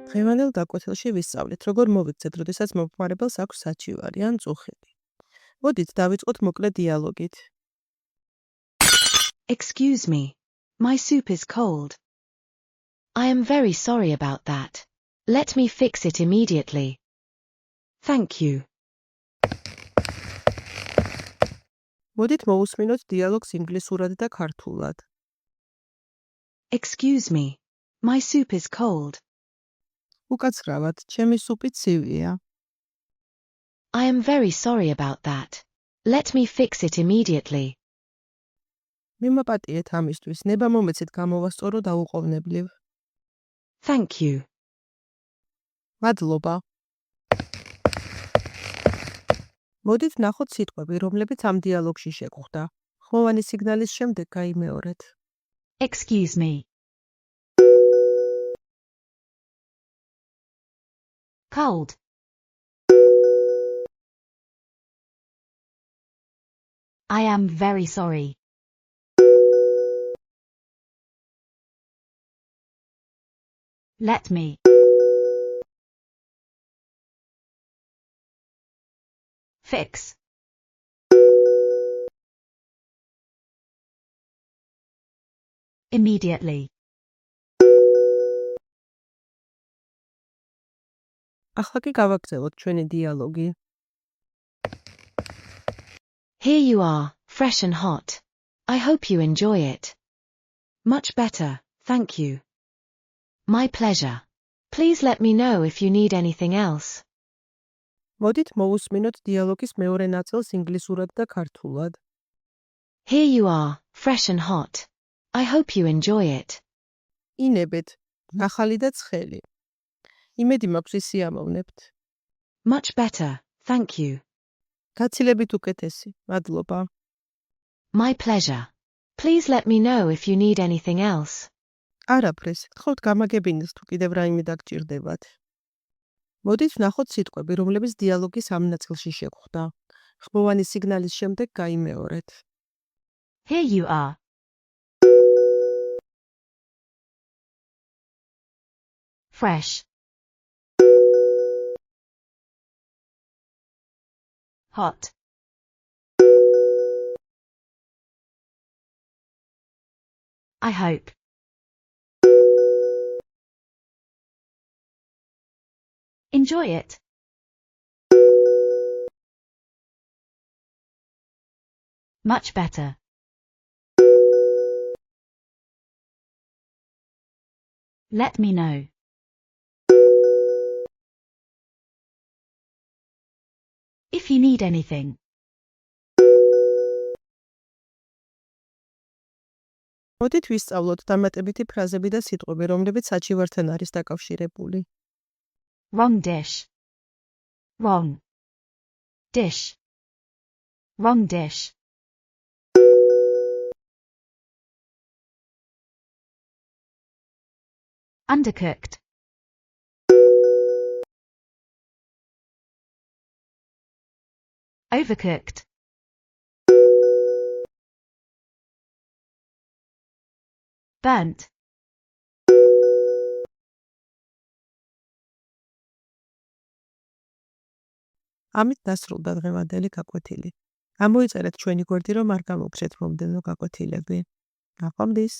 დღევანდელ გაკვეთილში ვისწავლით, როგორ მოვიქცეთ, როდესაც მომხმარებელს აქვს საჩივარი ან წუხები. მოდით დავიწყოთ მოკლე დიალოგით. Excuse me. My soup is cold. I am very sorry about that. Let me fix it immediately. Thank you. მოდით მოусმინოთ დიალოგს ინგლისურად და ქართულად. Excuse me. My soup is cold. უკაცრავად, ჩემი სუპი ცივია. I am very sorry about that. Let me fix it immediately. მიმაპატიეთ ამისთვის, ნება მომეცით გამოვასწორო დაუყოვნებლივ. Thank you. მადლობა. მოდით ნახოთ სიტყვები, რომლებიც ამ დიალოგში შეგხვდა. ხმოვანი სიგნალის შემდეგ გაიმეორეთ. Excuse me. Cold. I am very sorry. Let me. Fix. Immediately. ახლა კი გავაგრძელოთ ჩვენი დიალოგი. Here you are, fresh and hot. I hope you enjoy it. Much better, thank you. My pleasure. Please let me know if you need anything else. მოდით მოусმინოთ დიალოგის მეორე ნაწილს ინგლისურად და ქართულად. Here you are, fresh and hot. I hope you enjoy it. ინებეთ, ახალი და ცხელი. იმედი მაქვს ისიამოვნებთ. Much better, thank you. გაცილებით უკეთესი, მადლობა. My pleasure. Please let me know if you need anything else. არაფრეს, გთხოვთ გამაგებინეთ თუ კიდევ რაიმე დაგჭირდებათ. მოდით ვნახოთ სიტყვები, რომლებიც დიალოგის ამ ნაწილში შეგხვდა. ხმოვანი სიგნალის შემდეგ გაიმეორეთ. Here you are. Fresh. Hot. I hope. Enjoy it. Much better. Let me know. If you need anything. მოდით ვისწავლოთ დამატებითი ფრაზები და სიტყვები, რომლებიც საჩივართან არის დაკავშირებული. Wrong dish. Wrong. Dish. Wrong dish. Undercooked. Overcooked. Burnt. ამით დასრულდა დღევანდელი გაკვეთილი. ამოიწერეთ ჩვენი გვერდი, რომ არ გამოგცეთ მომდევნო გაკვეთილები. ნახვამდის.